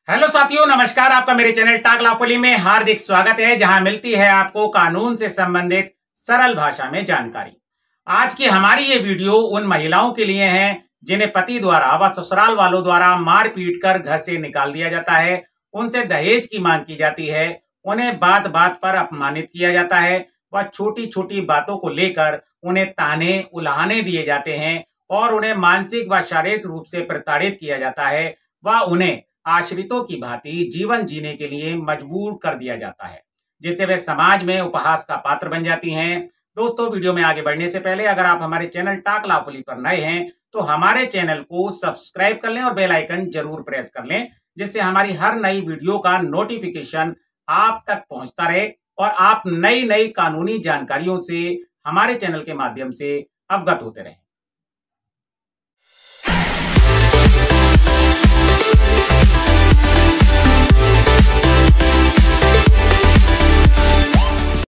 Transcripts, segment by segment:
Hello साथियों, नमस्कार। आपका मेरे चैनल टॉक लॉफुली में हार्दिक स्वागत है, जहां मिलती है आपको कानून से संबंधित सरल भाषा में जानकारी। आज की हमारी ये वीडियो उन महिलाओं के लिए है जिन्हें पति द्वारा व ससुराल वालों द्वारा मार पीट कर घर से निकाल दिया जाता है, उनसे दहेज की मांग की जाती है, उन्हें बात बात पर अपमानित किया जाता है व छोटी छोटी बातों को लेकर उन्हें ताने उल्हाने दिए जाते हैं और उन्हें मानसिक व शारीरिक रूप से प्रताड़ित किया जाता है व उन्हें आश्रितों की भांति जीवन जीने के लिए मजबूर कर दिया जाता है, जिससे वे समाज में उपहास का पात्र बन जाती हैं। दोस्तों, वीडियो में आगे बढ़ने से पहले अगर आप हमारे चैनल टॉक लॉफुली पर नए हैं तो हमारे चैनल को सब्सक्राइब कर लें और बेल आइकन जरूर प्रेस कर लें, जिससे हमारी हर नई वीडियो का नोटिफिकेशन आप तक पहुंचता रहे और आप नई नई कानूनी जानकारियों से हमारे चैनल के माध्यम से अवगत होते रहें।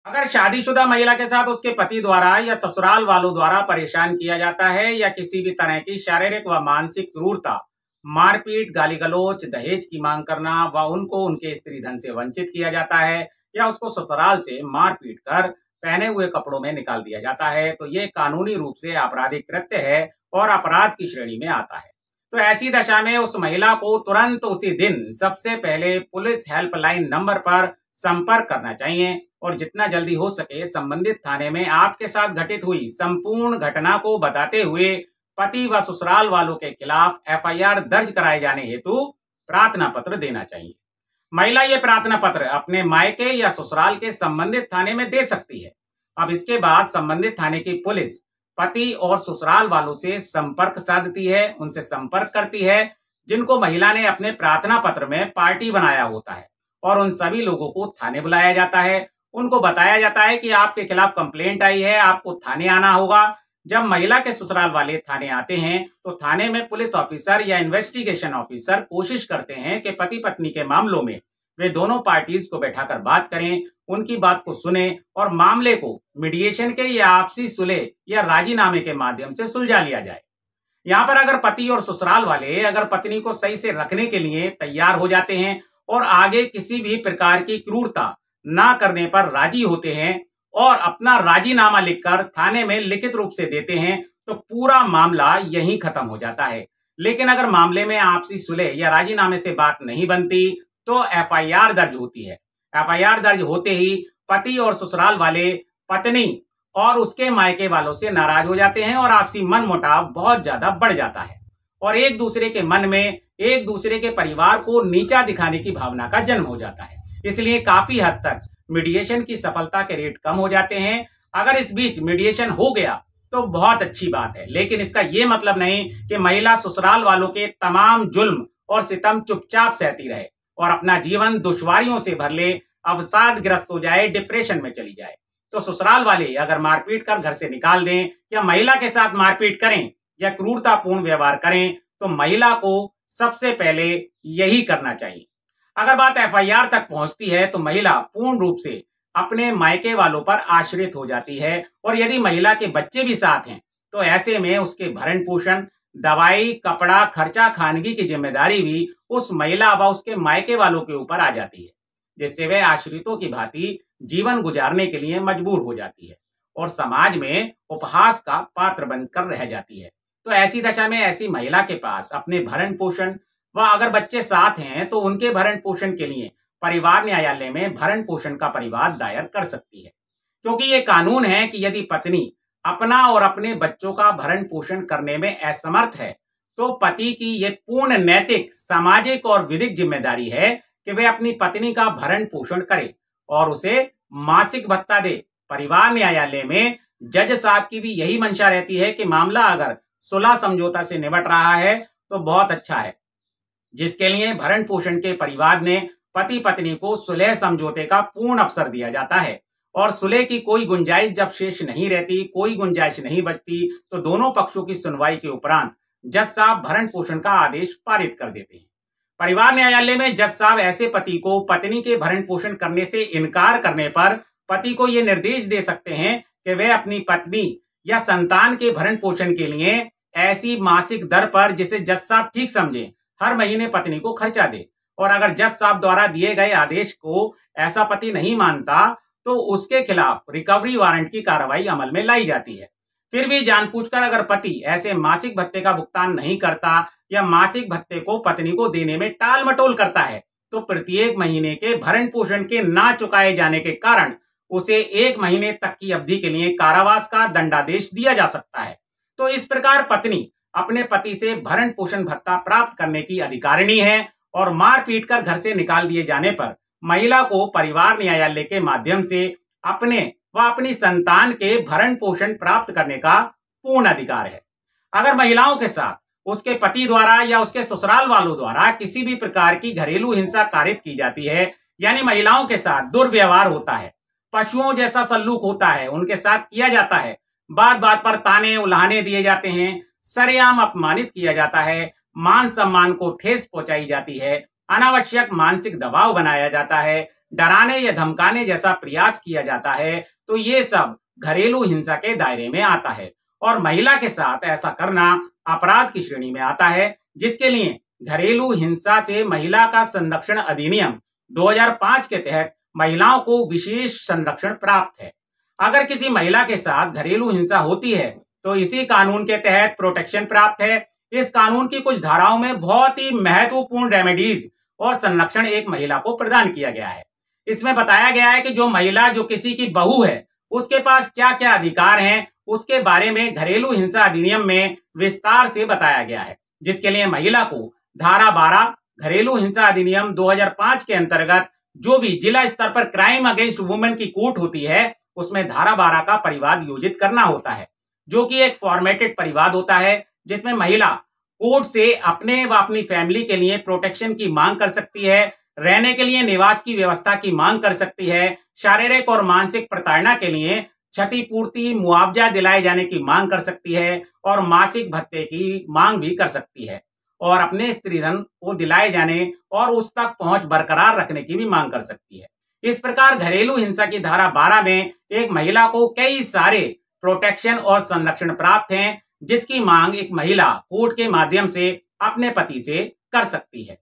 अगर शादीशुदा महिला के साथ उसके पति द्वारा या ससुराल वालों द्वारा परेशान किया जाता है या किसी भी तरह की शारीरिक व मानसिक क्रूरता, मारपीट, गाली गलौज, दहेज की मांग करना व उनको उनके स्त्री धन से वंचित किया जाता है या उसको ससुराल से मार पीट कर पहने हुए कपड़ों में निकाल दिया जाता है, तो ये कानूनी रूप से आपराधिक कृत्य है और अपराध की श्रेणी में आता है। तो ऐसी दशा में उस महिला को तुरंत उसी दिन सबसे पहले पुलिस हेल्पलाइन नंबर पर संपर्क करना चाहिए और जितना जल्दी हो सके संबंधित थाने में आपके साथ घटित हुई संपूर्ण घटना को बताते हुए पति व ससुराल वालों के खिलाफ एफआईआर दर्ज कराए जाने हेतु प्रार्थना पत्र देना चाहिए। महिला ये प्रार्थना पत्र अपने मायके या ससुराल के संबंधित थाने में दे सकती है। अब इसके बाद संबंधित थाने की पुलिस पति और ससुराल वालों से संपर्क साधती है, उनसे संपर्क करती है जिनको महिला ने अपने प्रार्थना पत्र में पार्टी बनाया होता है, और उन सभी लोगों को थाने बुलाया जाता है। उनको बताया जाता है कि आपके खिलाफ कंप्लेंट आई है, आपको थाने आना होगा। जब महिला के ससुराल वाले थाने आते हैं तो थाने में पुलिस ऑफिसर या इन्वेस्टिगेशन ऑफिसर कोशिश करते हैं कि पति पत्नी के मामलों में वे दोनों पार्टीज को बैठाकर बात करें, उनकी बात को सुने और मामले को मीडिएशन के या आपसी सुलह या राजीनामे के माध्यम से सुलझा लिया जाए। यहाँ पर अगर पति और ससुराल वाले अगर पत्नी को सही से रखने के लिए तैयार हो जाते हैं और आगे किसी भी प्रकार की क्रूरता ना करने पर राजी होते हैं और अपना राजीनामा लिखकर थाने में लिखित रूप से देते हैं, तो पूरा मामला यहीं खत्म हो जाता है। लेकिन अगर मामले में आपसी सुलह या राजीनामे से बात नहीं बनती तो एफआईआर दर्ज होती है। एफआईआर दर्ज होते ही पति और ससुराल वाले पत्नी और उसके मायके वालों से नाराज हो जाते हैं और आपसी मनमुटाव बहुत ज्यादा बढ़ जाता है और एक दूसरे के मन में एक दूसरे के परिवार को नीचा दिखाने की भावना का जन्म हो जाता है। इसलिए काफी हद तक मीडिएशन की सफलता के रेट कम हो जाते हैं। अगर इस बीच मीडिएशन हो गया तो बहुत अच्छी बात है, लेकिन इसका यह मतलब नहीं कि महिला ससुराल वालों के तमाम जुल्म और सितम चुपचाप सहती रहे और अपना जीवन दुश्वारियों से भर ले, अवसादग्रस्त हो जाए, डिप्रेशन में चली जाए। तो ससुराल वाले अगर मारपीट कर घर से निकाल दें या महिला के साथ मारपीट करें या क्रूरतापूर्ण व्यवहार करें तो महिला को सबसे पहले यही करना चाहिए। अगर बात एफआईआर तक पहुंचती है तो महिला पूर्ण रूप से अपने मायके वालों पर आश्रित हो जाती है और यदि महिला के बच्चे भी साथ हैं तो ऐसे में उसके भरण पोषण, दवाई, कपड़ा, खर्चा, खानगी की जिम्मेदारी भी उस महिला व उसके मायके वालों के ऊपर आ जाती है, जिससे वह आश्रितों की भांति जीवन गुजारने के लिए मजबूर हो जाती है और समाज में उपहास का पात्र बनकर रह जाती है। तो ऐसी दशा में ऐसी महिला के पास अपने भरण पोषण व अगर बच्चे साथ हैं तो उनके भरण पोषण के लिए परिवार न्यायालय में भरण पोषण का परिवाद दायर कर सकती है, क्योंकि ये कानून है कि यदि पत्नी अपना और अपने बच्चों का भरण पोषण करने में असमर्थ है तो पति की ये पूर्ण नैतिक, सामाजिक और विधिक जिम्मेदारी है कि वे अपनी पत्नी का भरण पोषण करे और उसे मासिक भत्ता दे। परिवार न्यायालय में जज साहब की भी यही मंशा रहती है कि मामला अगर सुलह समझौता से निपट रहा है तो बहुत अच्छा है, जिसके लिए भरण पोषण के परिवाद में पति पत्नी को सुलह समझौते का पूर्ण अवसर दिया जाता है और सुलह की कोई गुंजाइश जब शेष नहीं रहती, कोई गुंजाइश नहीं बचती, तो दोनों पक्षों की सुनवाई के उपरांत जज साहब भरण पोषण का आदेश पारित कर देते हैं। परिवार न्यायालय में जज साहब ऐसे पति को पत्नी के भरण पोषण करने से इनकार करने पर पति को ये निर्देश दे सकते हैं कि वह अपनी पत्नी या संतान के भरण पोषण के लिए ऐसी मासिक दर पर जिसे जज साहब ठीक समझे हर महीने पत्नी को खर्चा दे और अगर जज साहब द्वारा दिए गए आदेश को ऐसा पति नहीं मानता तो उसके खिलाफ रिकवरी वारंट की कार्रवाई अमल में लाई जाती है। फिर भी जानबूझकर अगर पति ऐसे मासिक भत्ते का भुगतान नहीं करता या मासिक भत्ते को पत्नी को देने में टाल मटोल करता है तो प्रत्येक महीने के भरण पोषण के ना चुकाए जाने के कारण उसे 1 महीने तक की अवधि के लिए कारावास का दंडादेश दिया जा सकता है। तो इस प्रकार पत्नी अपने पति से भरण पोषण भत्ता प्राप्त करने की अधिकारिणी है और मारपीट कर घर से निकाल दिए जाने पर महिला को परिवार न्यायालय के माध्यम से अपने व अपनी संतान के भरण पोषण प्राप्त करने का पूर्ण अधिकार है। अगर महिलाओं के साथ उसके पति द्वारा या उसके ससुराल वालों द्वारा किसी भी प्रकार की घरेलू हिंसा कारित की जाती है, यानी महिलाओं के साथ दुर्व्यवहार होता है, पशुओं जैसा सल्लूक होता है, उनके साथ किया जाता है, बात बात पर ताने उल्हाने दिए जाते हैं, सरेआम अपमानित किया जाता है, मान सम्मान को ठेस पहुंचाई जाती है, अनावश्यक मानसिक दबाव बनाया जाता है, डराने या धमकाने जैसा प्रयास किया जाता है, तो ये सब घरेलू हिंसा के दायरे में आता है और महिला के साथ ऐसा करना अपराध की श्रेणी में आता है, जिसके लिए घरेलू हिंसा से महिला का संरक्षण अधिनियम 2005 के तहत महिलाओं को विशेष संरक्षण प्राप्त है। अगर किसी महिला के साथ घरेलू हिंसा होती है तो इसी कानून के तहत प्रोटेक्शन प्राप्त है। इस कानून की कुछ धाराओं में बहुत ही महत्वपूर्ण रेमेडीज और संरक्षण एक महिला को प्रदान किया गया है। इसमें बताया गया है कि जो महिला जो किसी की बहू है उसके पास क्या क्या अधिकार हैं, उसके बारे में घरेलू हिंसा अधिनियम में विस्तार से बताया गया है, जिसके लिए महिला को धारा 12 घरेलू हिंसा अधिनियम 2005 के अंतर्गत जो भी जिला स्तर पर क्राइम अगेंस्ट वुमेन की कोर्ट होती है उसमें धारा 12 का परिवाद योजित करना होता है, जो कि एक फॉर्मेटेड परिवाद होता है जिसमें महिला कोर्ट से अपने व अपनी फैमिली के लिए प्रोटेक्शन की मांग कर सकती है, रहने के लिए निवास की व्यवस्था की मांग कर सकती है, शारीरिक और मानसिक प्रताड़ना के लिए क्षतिपूर्ति मुआवजा दिलाए जाने की मांग कर सकती है और मासिक भत्ते की मांग भी कर सकती है और अपने स्त्रीधन को दिलाए जाने और उस तक पहुंच बरकरार रखने की भी मांग कर सकती है। इस प्रकार घरेलू हिंसा की धारा 12 में एक महिला को कई सारे प्रोटेक्शन और संरक्षण प्राप्त हैं, जिसकी मांग एक महिला कोर्ट के माध्यम से अपने पति से कर सकती है।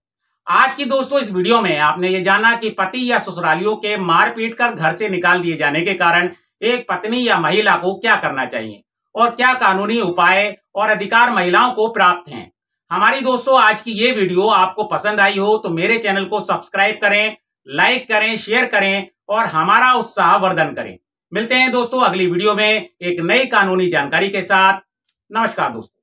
आज की दोस्तों इस वीडियो में आपने ये जाना कि पति या ससुरालियों के मारपीट कर घर से निकाल दिए जाने के कारण एक पत्नी या महिला को क्या करना चाहिए और क्या कानूनी उपाय और अधिकार महिलाओं को प्राप्त हैं। हमारी दोस्तों आज की ये वीडियो आपको पसंद आई हो तो मेरे चैनल को सब्सक्राइब करें, लाइक करें, शेयर करें और हमारा उत्साह वर्धन करें। मिलते हैं दोस्तों अगली वीडियो में एक नई कानूनी जानकारी के साथ। नमस्कार दोस्तों।